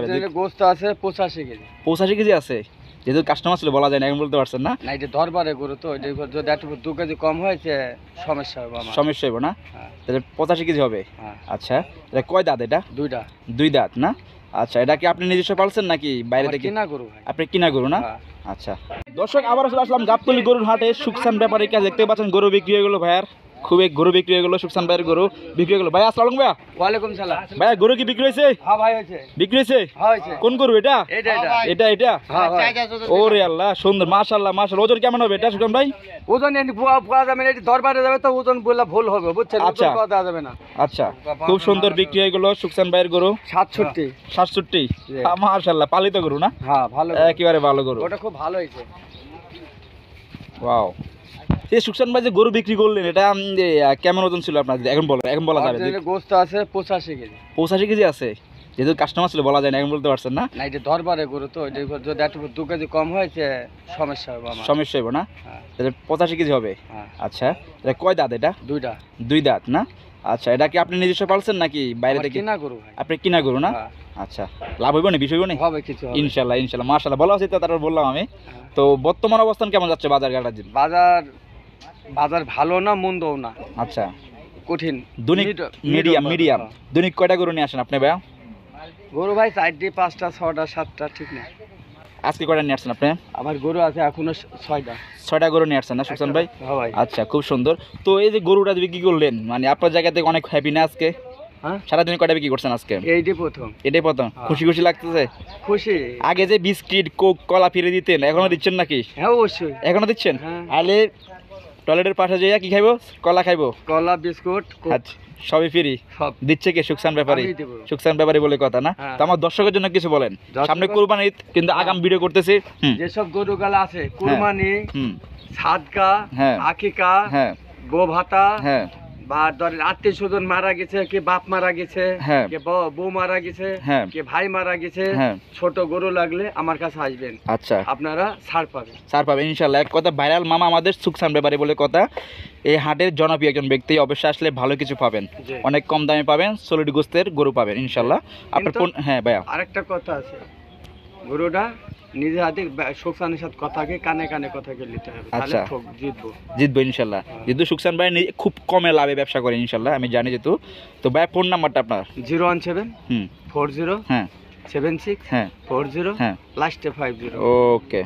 যাবে? গোস্ত আছে 85 কেজি। 85 কেজি আছে, যেহেতু কাস্টমার ছিল বলা যায় না, এখন বলতে পারছেন না? না, এটা দরবারে গরু তো, এটা যদি একটু 2 কেজি কম হয়েছে সমস্যা হবে আমার। সমস্যা হবে না? হ্যাঁ। তাহলে 85 কেজি হবে। হ্যাঁ। আচ্ছা, এটা কয় দাঁত এটা? 2টা। 2 দাঁত না? আচ্ছা, এটা কি আপনি নিজস্ব পালছেন নাকি বাইরে থেকে? কিনা গরু ভাই। আপনি কিনা গরু না? হ্যাঁ। আচ্ছা দর্শক, আবার চলে আসলাম গাবতলী গরুর হাটে। সুকসান ব্যাপারীর কাছে দেখতে পাচ্ছেন গরু বিক্রি হয়ে গেলো ভাইয়ার, খুবই গরু বিক্রি হয়ে গেলো, সুকসান ভাইয়ের গরু বিক্রি হয়ে গেলো। ভাই আসসালাম ভাইয়া। ওয়ালাইকুম সালাম। ভাইয়া গরু কি বিক্রি হয়েছে? হ্যাঁ ভাই হয়েছে। বিক্রি হয়েছে? হ্যাঁ হয়েছে। কোন গরু এটা? এটা এটা এটা হ্যাঁ ভাই। ওরে আল্লাহ, সুন্দর, মাশাআল্লাহ মাশাআল্লাহ। ওজন কেমন হবে এটা সুকসান ভাই? ওজন এনে পোয়া যাবে না, এটা দরবারে যাবে তো ওজন বললে ভুল হবে, বুঝছেন? আচ্ছা। ওজন দেওয়া যাবে না। আচ্ছা, খুব সুন্দর বিক্রি হয়ে গেলো সুকসান ভাইয়ের গরু। 67। 67? মাশাআল্লাহ, পালিত গরু না? হ্যাঁ ভালো, একেবারে ভালো গরু। ওটা খুব ভালো হয়েছে। ওয়াও, এই সুকসান ভাই যে গরু বিক্রি করলেন এটা কেমন ওজন ছিল আপনার? এখন বলা যাবে? গোস্ত আছে 85 কেজি। 85 কেজি আছে, যেহেতু কাস্টমার ছিল বলা যায় না, এখন বলতে পারছেন না? না, এটা দরবারে গরু তো, এটা যদি একটু 2 কেজি কম হয়েছে সমস্যা হবে আমার। সমস্যা হবে না? হ্যাঁ। তাহলে 85 কেজি হবে। হ্যাঁ। আচ্ছা, এটা কয় দাঁত এটা? 2টা। 2 দাঁত না? আচ্ছা, এটা কি আপনি নিজস্ব পালছেন নাকি বাইরে থেকে? কিনা গরু ভাই। আপনি কিনা গরু না? হ্যাঁ। আচ্ছা, লাভ হইব না, বিষয় নেই? হবে কিছু হবে। ইনশাল্লাহ ইনশাল্লাহ, মাশাআল্লাহ, বলা উচিত তারপর বললাম আমি। হ্যাঁ। তো বর্তমান অবস্থান কেমন যাচ্ছে বাজার ঘাটার জন্য? বাজার ভালো না মন্দও না, আচ্ছা, কঠিন। দৈনিক মিডিয়াম। দৈনিক কয়টা গরু নিয়ে আসেন আপনি ভাইয়া? গরু ভাই 4টি 5টা 6টা 7টা, ঠিক না? আজকে কয়টা নিয়ে আসছেন আপনি? আমার গরু আছে এখনো 6টা। 6টা গরু নিয়ে আসছেন না সুকসান ভাই? হ্যাঁ ভাই। আচ্ছা, খুব সুন্দর। তো এই যে গরুটা বিক্রি করলেন, মানে আপনার জায়গা থেকে অনেক হ্যাপি না আজকে? হ্যাঁ, সারাদিন কয়টা বিক্রি করছেন আজকে? এইটাই প্রথম। এটাই প্রথম? খুশি খুশি লাগতেছে? খুশি। আগে যে বিস্কিট কোক কলা ফিরে দিতেন, এখনো দিচ্ছেন নাকি? হ্যাঁ অবশ্যই। এখনো দিচ্ছেন? হ্যাঁ। আলে টয়লেটের পাশে যাইয়া কি খাইবো? কলা খাইবো? কলা বিস্কুট কোক, আচ্ছা, সবই ফ্রি সব দিচ্ছে কে? সুকসান ব্যাপারী। আমিই দেবো। সুকসান ব্যাপারী বলে কথা না? হ্যাঁ। তো আমার দর্শকের জন্য কিছু বলেন। দর্শকের- সামনে কুরবানি ঈদ, কিন্তু আগাম ভিডিও করতেছি। যেসব গরুগুলো আছে কুরবানি, হুম, সাদকা, হ্যাঁ। আকিকা, হ্যাঁ গো ভাতা, হ্যাঁ বা ধরেন আত্মীয় স্বজন মারা গেছে, কে বাপ মারা গেছে, হ্যাঁ। কে বউ মারা গেছে, হ্যাঁ। কে ভাই মারা গেছে, হ্যাঁ। ছোট গরু লাগলে আমার কাছে আসবেন, আচ্ছা, আপনারা ছাড় পাবেন। ছাড় পাবে ইনশাল্লাহ। এক কথা, ভাইরাল মামা আমাদের সুকসান ব্যাপারী বলে কথা। এই হাটের জনপ্রিয় একজন ব্যক্তি, অবশ্যই আসলে ভালো কিছু পাবেন, জি। অনেক কম দামে পাবেন, সলিড গোস্তের গরু পাবেন ইনশাল্লাহ। আপনার কিন্তু- হ্যাঁ ভাইয়া, আরেকটা কথা আছে, গরুটা নিজে হাতে শোকসানের সাথে কথাকে কানে কানে কথাকে নিতে হবে, তাহলে আচ্ছা। জিতবো। জিতবো ইনশাল্লাহ। যেহেতু সুকসান ভাই খুব কমে লাভে ব্যবসা করেন ইনশাল্লাহ, আমি জানি যেহেতু। তো ভাইয়া ফোন নাম্বারটা আপনার? 017 হুম, 40 হ্যাঁ 76 হ্যাঁ 40 হ্যাঁ, লাস্টে 50। ওকে।